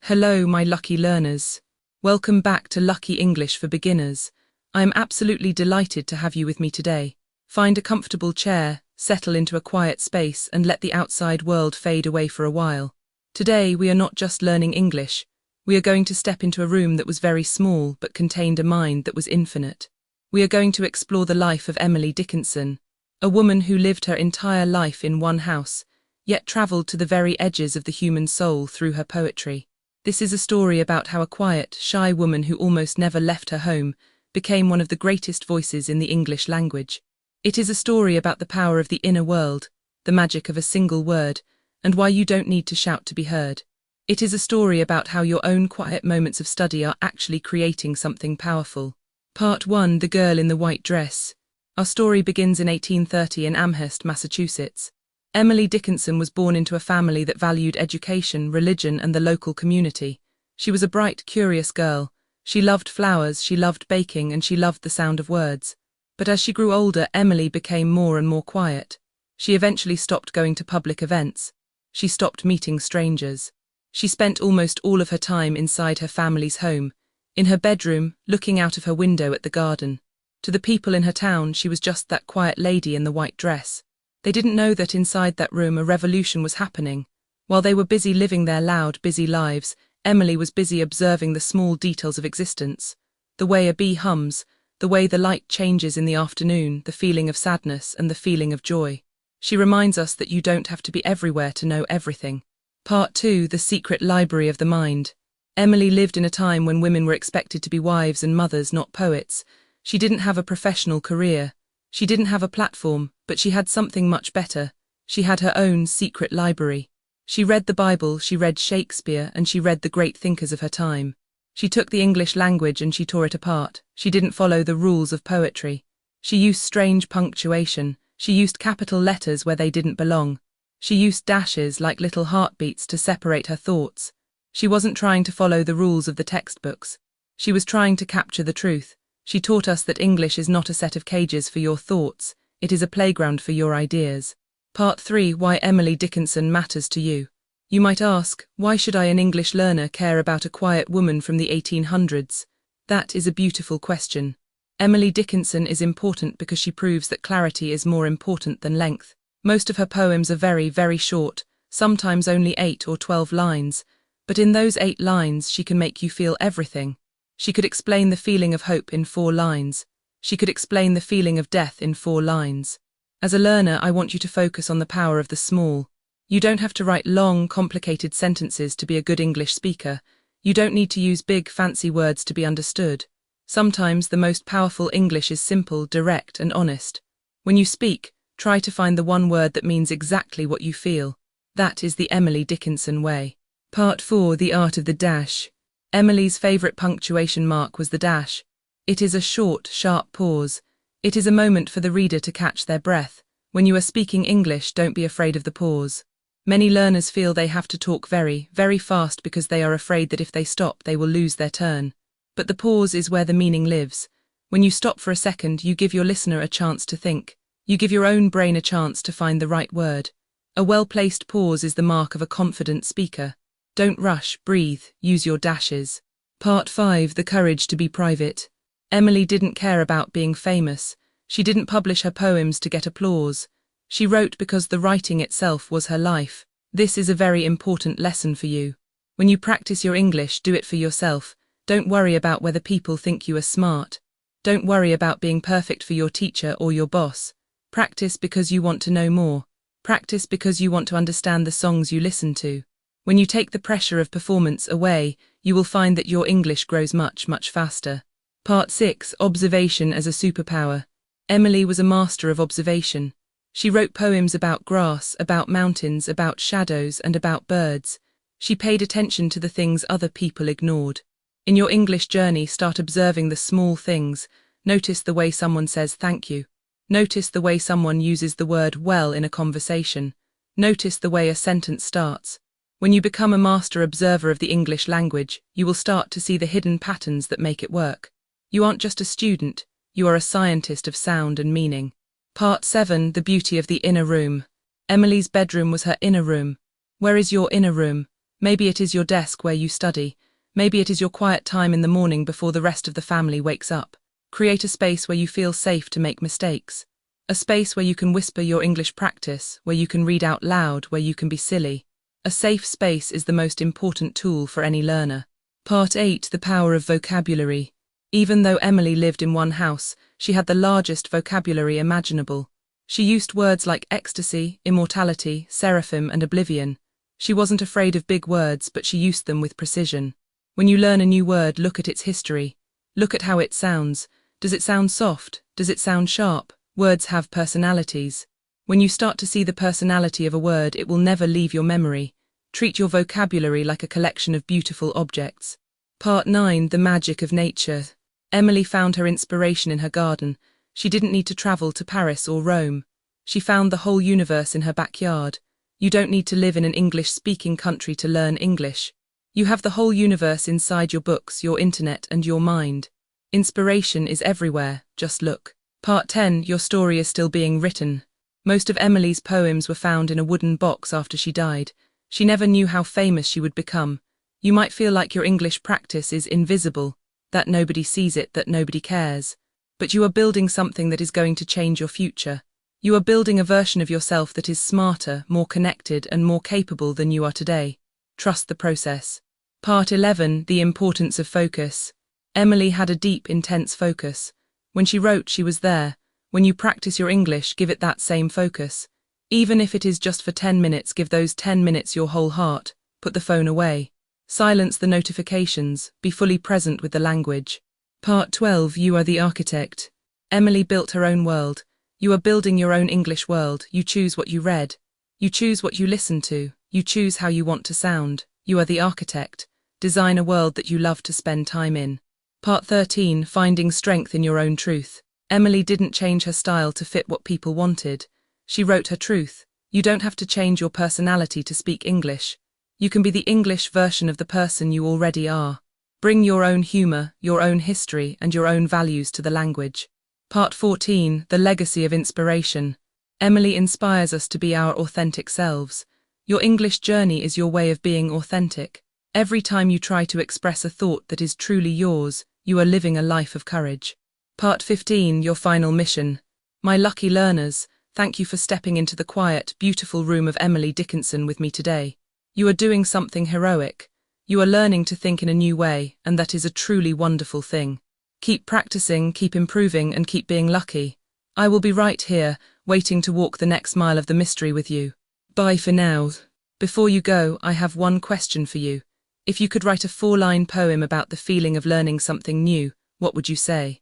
Hello, my lucky learners. Welcome back to Lucky English for Beginners. I am absolutely delighted to have you with me today. Find a comfortable chair, settle into a quiet space, and let the outside world fade away for a while. Today, we are not just learning English. We are going to step into a room that was very small but contained a mind that was infinite. We are going to explore the life of Emily Dickinson, a woman who lived her entire life in one house, yet travelled to the very edges of the human soul through her poetry. This is a story about how a quiet, shy woman who almost never left her home became one of the greatest voices in the English language. It is a story about the power of the inner world, the magic of a single word, and why you don't need to shout to be heard. It is a story about how your own quiet moments of study are actually creating something powerful. Part 1: The Girl in the White Dress. Our story begins in 1830 in Amherst, Massachusetts. Emily Dickinson was born into a family that valued education, religion, and the local community. She was a bright, curious girl. She loved flowers, she loved baking, and she loved the sound of words. But as she grew older, Emily became more and more quiet. She eventually stopped going to public events. She stopped meeting strangers. She spent almost all of her time inside her family's home, in her bedroom, looking out of her window at the garden. To the people in her town, she was just that quiet lady in the white dress. They didn't know that inside that room a revolution was happening. While they were busy living their loud, busy lives, Emily was busy observing the small details of existence. The way a bee hums, the way the light changes in the afternoon, the feeling of sadness and the feeling of joy. She reminds us that you don't have to be everywhere to know everything. Part 2: The Secret Library of the Mind. Emily lived in a time when women were expected to be wives and mothers, not poets. She didn't have a professional career. She didn't have a platform, but she had something much better. She had her own secret library. She read the Bible, she read Shakespeare, and she read the great thinkers of her time. She took the English language and she tore it apart. She didn't follow the rules of poetry. She used strange punctuation. She used capital letters where they didn't belong. She used dashes like little heartbeats to separate her thoughts. She wasn't trying to follow the rules of the textbooks. She was trying to capture the truth. She taught us that English is not a set of cages for your thoughts, it is a playground for your ideas. Part 3: Why Emily Dickinson Matters to You. You might ask, why should I, an English learner, care about a quiet woman from the 1800s? That is a beautiful question. Emily Dickinson is important because she proves that clarity is more important than length. Most of her poems are very, very short, sometimes only 8 or 12 lines, but in those 8 lines she can make you feel everything. She could explain the feeling of hope in 4 lines. She could explain the feeling of death in 4 lines. As a learner, I want you to focus on the power of the small. You don't have to write long, complicated sentences to be a good English speaker. You don't need to use big, fancy words to be understood. Sometimes the most powerful English is simple, direct, and honest. When you speak, try to find the one word that means exactly what you feel. That is the Emily Dickinson way. Part 4: The Art of the Dash. Emily's favourite punctuation mark was the dash. It is a short, sharp pause. It is a moment for the reader to catch their breath. When you are speaking English, don't be afraid of the pause. Many learners feel they have to talk very, very fast because they are afraid that if they stop, they will lose their turn. But the pause is where the meaning lives. When you stop for a second, you give your listener a chance to think. You give your own brain a chance to find the right word. A well-placed pause is the mark of a confident speaker. Don't rush, breathe, use your dashes. Part 5: The Courage to be Private. Emily didn't care about being famous. She didn't publish her poems to get applause. She wrote because the writing itself was her life. This is a very important lesson for you. When you practice your English, do it for yourself. Don't worry about whether people think you are smart. Don't worry about being perfect for your teacher or your boss. Practice because you want to know more. Practice because you want to understand the songs you listen to. When you take the pressure of performance away, you will find that your English grows much, much faster. Part 6: Observation as a Superpower. Emily was a master of observation. She wrote poems about grass, about mountains, about shadows, and about birds. She paid attention to the things other people ignored. In your English journey, start observing the small things. Notice the way someone says thank you. Notice the way someone uses the word well in a conversation. Notice the way a sentence starts. When you become a master observer of the English language, you will start to see the hidden patterns that make it work. You aren't just a student, you are a scientist of sound and meaning. Part 7: The Beauty of the Inner Room. Emily's bedroom was her inner room. Where is your inner room? Maybe it is your desk where you study. Maybe it is your quiet time in the morning before the rest of the family wakes up. Create a space where you feel safe to make mistakes. A space where you can whisper your English practice, where you can read out loud, where you can be silly. A safe space is the most important tool for any learner. Part 8: The Power of Vocabulary. Even though Emily lived in one house, she had the largest vocabulary imaginable. She used words like ecstasy, immortality, seraphim, and oblivion. She wasn't afraid of big words, but she used them with precision. When you learn a new word, look at its history. Look at how it sounds. Does it sound soft? Does it sound sharp? Words have personalities. When you start to see the personality of a word, it will never leave your memory. Treat your vocabulary like a collection of beautiful objects. Part 9: The Magic of Nature. Emily found her inspiration in her garden. She didn't need to travel to Paris or Rome. She found the whole universe in her backyard. You don't need to live in an English-speaking country to learn English. You have the whole universe inside your books, your internet, and your mind. Inspiration is everywhere, just look. Part 10: Your story is still being written. Most of Emily's poems were found in a wooden box after she died. She never knew how famous she would become. You might feel like your English practice is invisible, that nobody sees it, that nobody cares. But you are building something that is going to change your future. You are building a version of yourself that is smarter, more connected, and more capable than you are today. Trust the process. Part 11: The Importance of Focus. Emily had a deep, intense focus. When she wrote, she was there. When you practice your English, give it that same focus. Even if it is just for 10 minutes, give those 10 minutes your whole heart. Put the phone away. Silence the notifications. Be fully present with the language. Part 12: You are the architect. Emily built her own world. You are building your own English world. You choose what you read. You choose what you listen to. You choose how you want to sound. You are the architect. Design a world that you love to spend time in. Part 13: Finding strength in your own truth. Emily didn't change her style to fit what people wanted. She wrote her truth. You don't have to change your personality to speak English. You can be the English version of the person you already are. Bring your own humor, your own history, and your own values to the language. Part 14: The Legacy of Inspiration. Emily inspires us to be our authentic selves. Your English journey is your way of being authentic. Every time you try to express a thought that is truly yours, you are living a life of courage. Part 15: Your Final Mission. My lucky learners, thank you for stepping into the quiet, beautiful room of Emily Dickinson with me today. You are doing something heroic. You are learning to think in a new way, and that is a truly wonderful thing. Keep practicing, keep improving, and keep being lucky. I will be right here, waiting to walk the next mile of the mystery with you. Bye for now. Before you go, I have one question for you. If you could write a 4-line poem about the feeling of learning something new, what would you say?